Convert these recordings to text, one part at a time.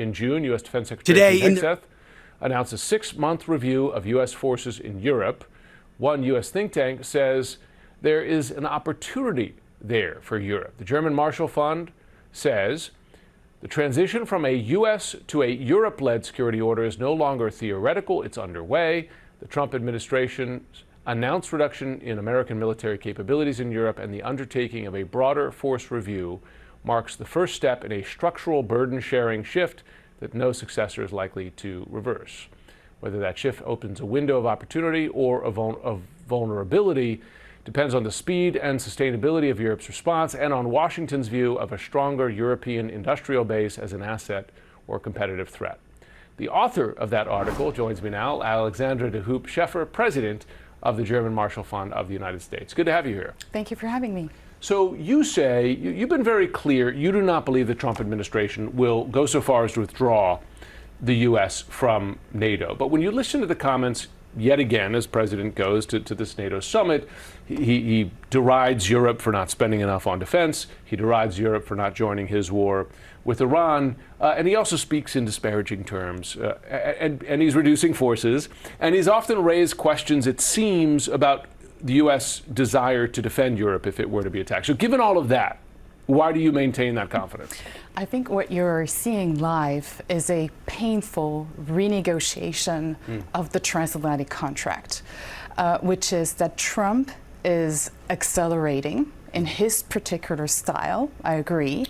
In June, U.S. Defense Secretary Pete Hegseth announced a 6-month review of U.S. forces in Europe. One U.S. think tank says there is an opportunity there for Europe. The German Marshall Fund says the transition from a U.S. to a Europe-led security order is no longer theoretical, it's underway. The Trump administration's announced reduction in American military capabilities in Europe and the undertaking of a broader force review marks the first step in a structural burden-sharing shift that no successor is likely to reverse. Whether that shift opens a window of opportunity or of vulnerability depends on the speed and sustainability of Europe's response and on Washington's view of a stronger European industrial base as an asset or competitive threat. The author of that article joins me now, Alexandra Scheffer, president of the German Marshall Fund of the United States. Good to have you here. Thank you for having me. So you say, you've been very clear, you do not believe the Trump administration will go so far as to withdraw the U.S. from NATO. But when you listen to the comments, yet again, as President goes to this NATO summit, he derides Europe for not spending enough on defense. He derides Europe for not joining his war with Iran. And he also speaks in disparaging terms. And he's reducing forces. And he's often raised questions, it seems, about the U.S. desire to defend Europe if it were to be attacked. So given all of that, why do you maintain that confidence? I think what you're seeing live is a painful renegotiation of the transatlantic contract, which is that Trump is accelerating in his particular style, I agree,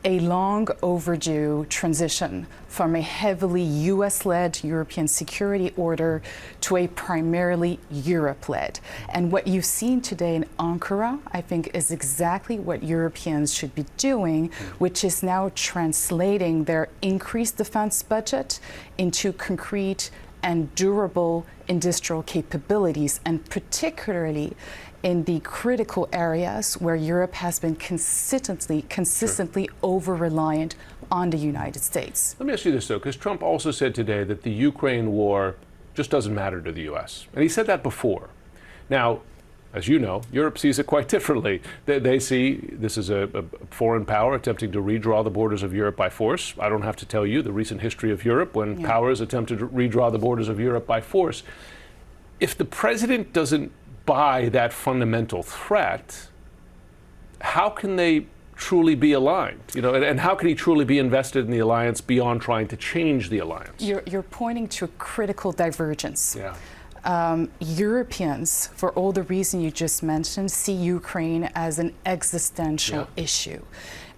a long overdue transition from a heavily US-led European security order to a primarily Europe-led. And what you've seen today in Ankara, I think, is exactly what Europeans should be doing, which is now translating their increased defense budget into concrete and durable industrial capabilities, and particularly in the critical areas where Europe has been consistently over-reliant on the United States. Let me ask you this, though, because Trump also said today that the Ukraine war just doesn't matter to the U.S. And he said that before. Now, as you know, Europe sees it quite differently. They see this as a foreign power attempting to redraw the borders of Europe by force. I don't have to tell you the recent history of Europe when powers attempted to redraw the borders of Europe by force. If the president doesn't buy that fundamental threat, how can they truly be aligned? You know, and how can he truly be invested in the alliance beyond trying to change the alliance? You're pointing to a critical divergence. Yeah. Europeans, for all the reasons you just mentioned, see Ukraine as an existential issue,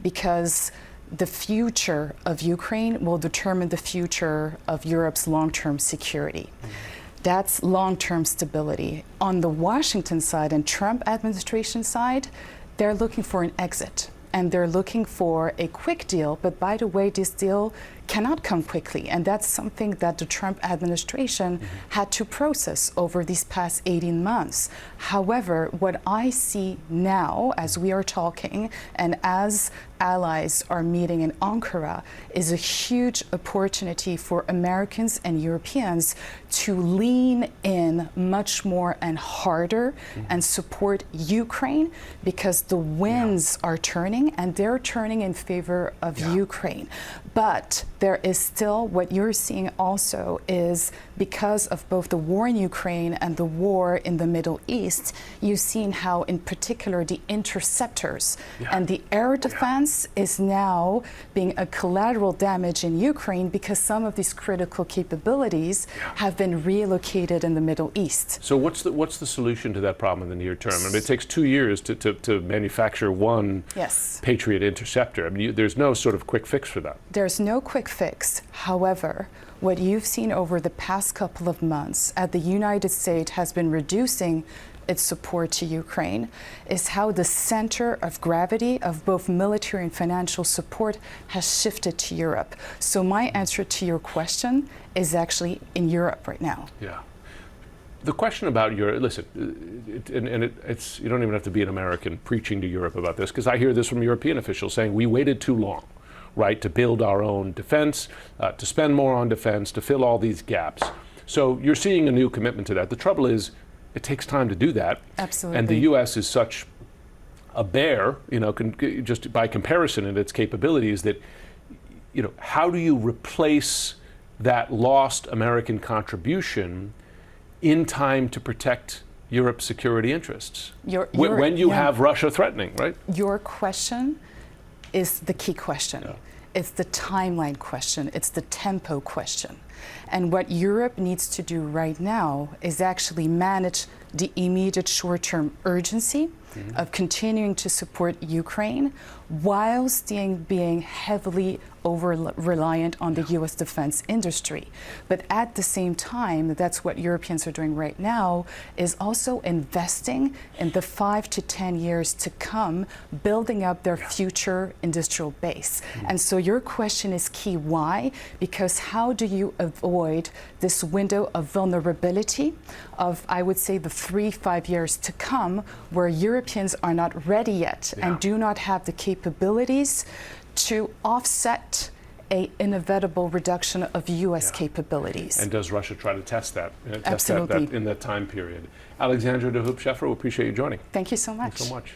because the future of Ukraine will determine the future of Europe's long-term security. That's long-term stability. On the Washington side and Trump administration side, they're looking for an exit. And they're looking for a quick deal. But by the way, this deal cannot come quickly. And that's something that the Trump administration had to process over these past 18 months. However, what I see now as we are talking and as allies are meeting in Ankara is a huge opportunity for Americans and Europeans to lean in much more and harder and support Ukraine, because the winds are turning and they're turning in favor of Ukraine. But there is still, what you're seeing also is, because of both the war in Ukraine and the war in the Middle East, you've seen how in particular the interceptors and the air defense is now being a collateral damage in Ukraine, because some of these critical capabilities have been relocated in the Middle East. So what's the solution to that problem in the near term? I mean, it takes 2 years to manufacture one Patriot interceptor. I mean, there's no sort of quick fix for that. There's no quick fix. However, what you've seen over the past couple of months as the United States has been reducing its support to Ukraine is how the center of gravity of both military and financial support has shifted to Europe. So my answer to your question is actually in Europe right now. Yeah. The question about Europe, listen, it's you don't even have to be an American preaching to Europe about this, because I hear this from European officials saying we waited too long, right, to build our own defense, to spend more on defense, to fill all these gaps. So you're seeing a new commitment to that. The trouble is, it takes time to do that. Absolutely. And the U.S. is such a bear, you know, just by comparison in its capabilities, that how do you replace that lost American contribution in time to protect Europe's security interests when you have Russia threatening, right? Your question is the key question. Yeah. It's the timeline question. It's the tempo question. And what Europe needs to do right now is actually manage the immediate short-term urgency of continuing to support Ukraine while still being heavily over-reliant on the U.S. defense industry. But at the same time, that's what Europeans are doing right now, is also investing in the 5 to 10 years to come, building up their future industrial base. And so your question is key. Why? Because how do you avoid this window of vulnerability of, I would say, the 3-5 years to come, where Europeans are not ready yet and do not have the capabilities to offset an inevitable reduction of U.S. capabilities. And does Russia try to test that? Absolutely. In that time period? Alexandra de Scheffer, we appreciate you joining. Thank you so much. Thanks so much.